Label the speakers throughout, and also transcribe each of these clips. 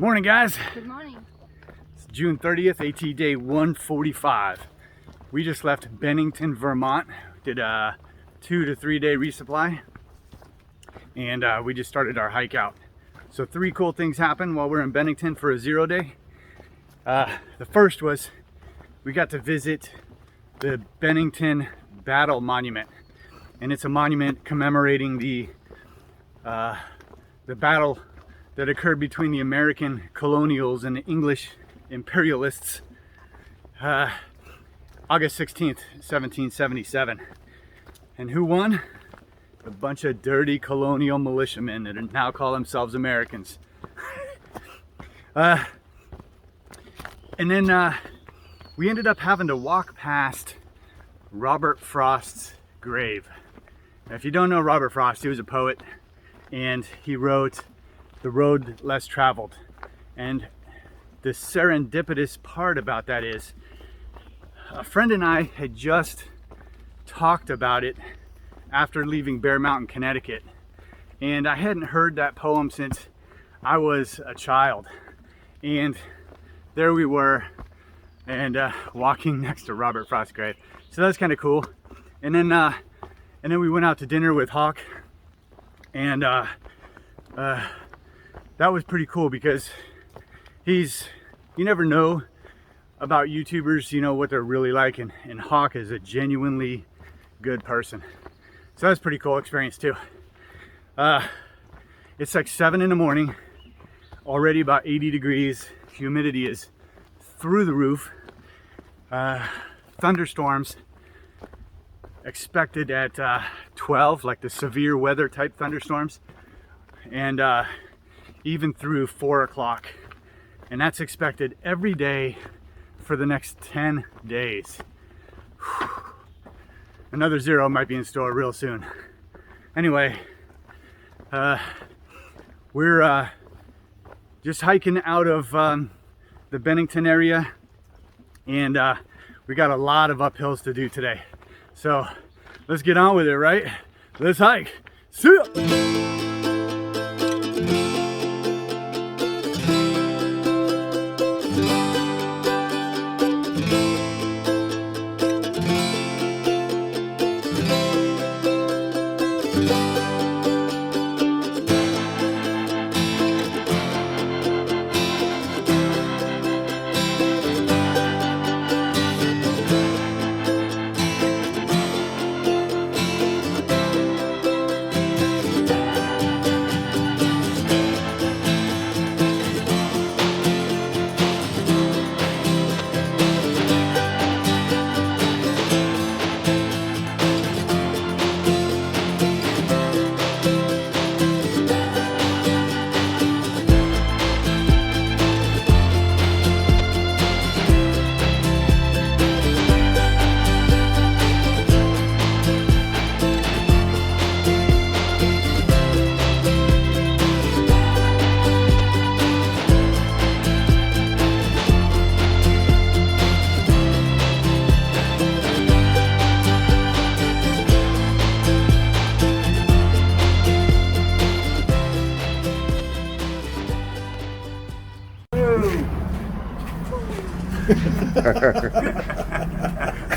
Speaker 1: Morning, guys.
Speaker 2: Good morning.
Speaker 1: It's June 30th, AT day 145. We just left Bennington, Vermont. Did a 2 to 3 day resupply, and we just started our hike out. So 3 cool things happened while we were in Bennington for a 0 day. The first was we got to visit the Bennington Battle Monument, and it's a monument commemorating the battle that occurred between the American colonials and the English imperialists, August 16th, 1777. And who won? A bunch of dirty colonial militiamen that now call themselves Americans. And then we ended up having to walk past Robert Frost's grave. Now, if you don't know Robert Frost, he was a poet, and he wrote The Road Less Traveled. And the serendipitous part about that is a friend and I had just talked about it after leaving Bear Mountain, Connecticut, and I hadn't heard that poem since I was a child. And there we were, and walking next to Robert Frost's grave. So that's kind of cool. And then we went out to dinner with Hawk, and that was pretty cool because you never know about YouTubers, you know, what they're really like, and Hawk is a genuinely good person. So that's a pretty cool experience too. It's like 7 in the morning, already about 80 degrees, humidity is through the roof, thunderstorms expected at 12, like the severe weather type thunderstorms, and even through 4 o'clock. And that's expected every day for the next 10 days. Another 0 might be in store real soon. Anyway, we're just hiking out of the Bennington area, and we got a lot of uphills to do today. So let's get on with it, right? Let's hike. See ya!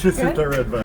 Speaker 1: Just hit the red button.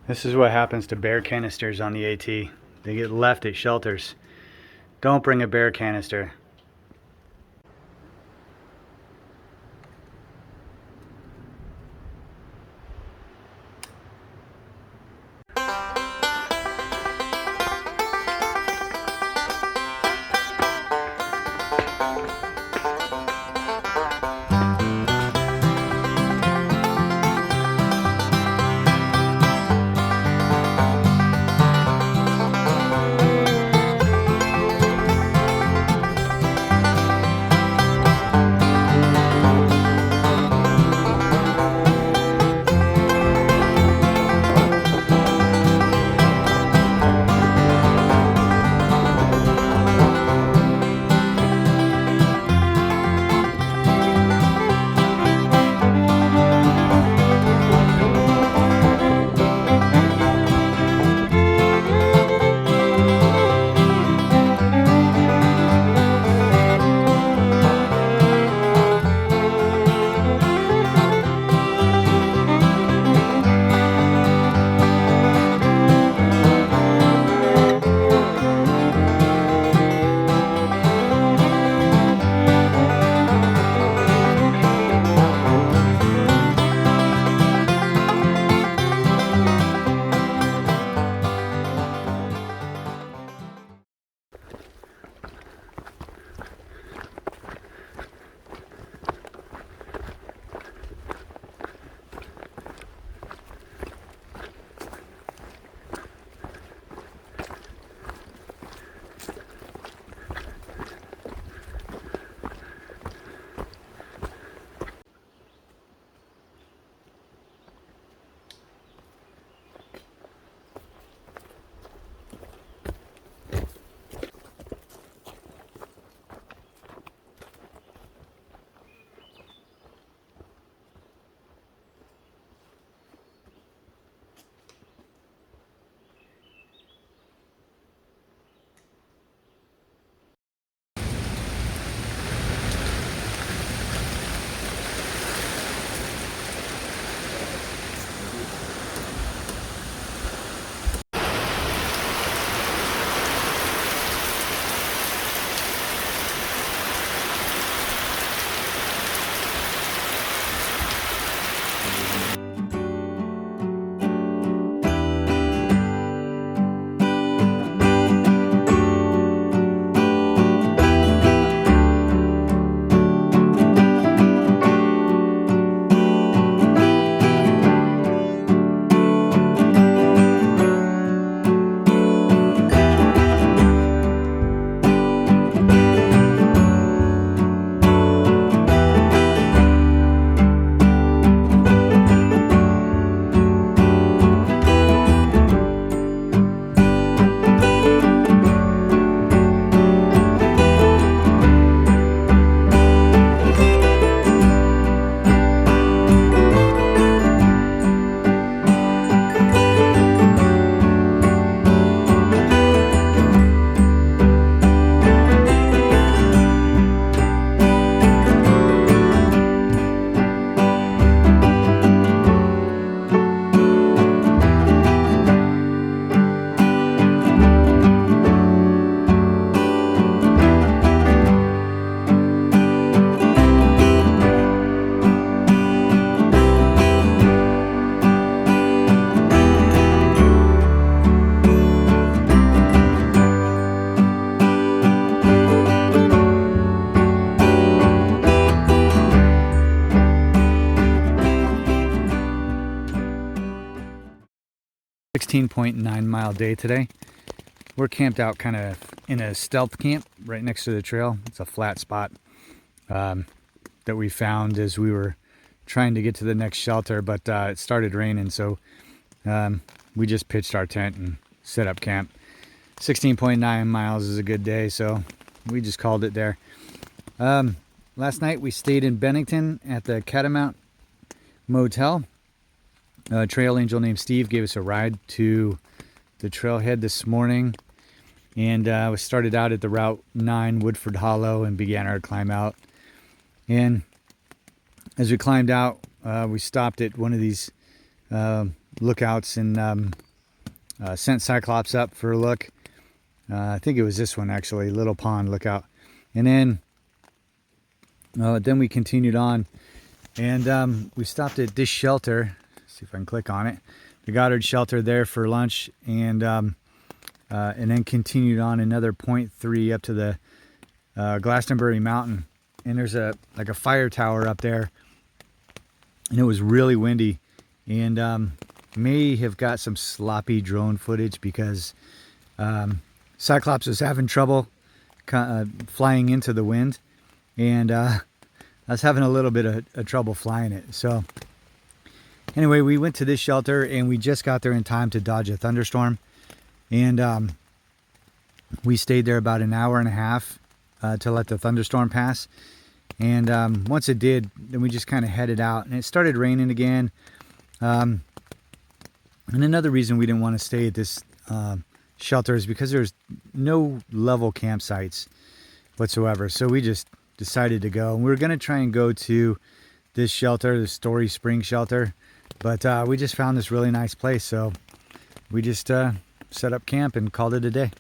Speaker 1: This is what happens to bear canisters on the AT. They get left at shelters. Don't bring a bear canister. .9 mile day today. We're camped out kind of in a stealth camp right next to the trail. It's a flat spot that we found as we were trying to get to the next shelter, but it started raining, so we just pitched our tent and set up camp. 16.9 miles is a good day, so we just called it there. Last night we stayed in Bennington at the Catamount Motel. A trail angel named Steve gave us a ride to the trailhead this morning, and we started out at the Route 9 Woodford Hollow and began our climb out. And as we climbed out, we stopped at one of these lookouts and sent Cyclops up for a look. I think it was this one actually, Little Pond Lookout. And then we continued on, and we stopped at this shelter. Let's see if I can click on it. The Goddard shelter there for lunch, and then continued on another 0.3 up to the Glastonbury Mountain. And there's like a fire tower up there, and it was really windy, and may have got some sloppy drone footage because Cyclops was having trouble flying into the wind, and I was having a little bit of trouble flying it. So anyway, we went to this shelter, and we just got there in time to dodge a thunderstorm, and we stayed there about an hour and a half to let the thunderstorm pass. And once it did, then we just kind of headed out, and it started raining again. And another reason we didn't want to stay at this shelter is because there's no level campsites whatsoever. So we just decided to go, and we were going to try and go to this shelter, the Story Spring shelter, but we just found this really nice place, so we just set up camp and called it a day.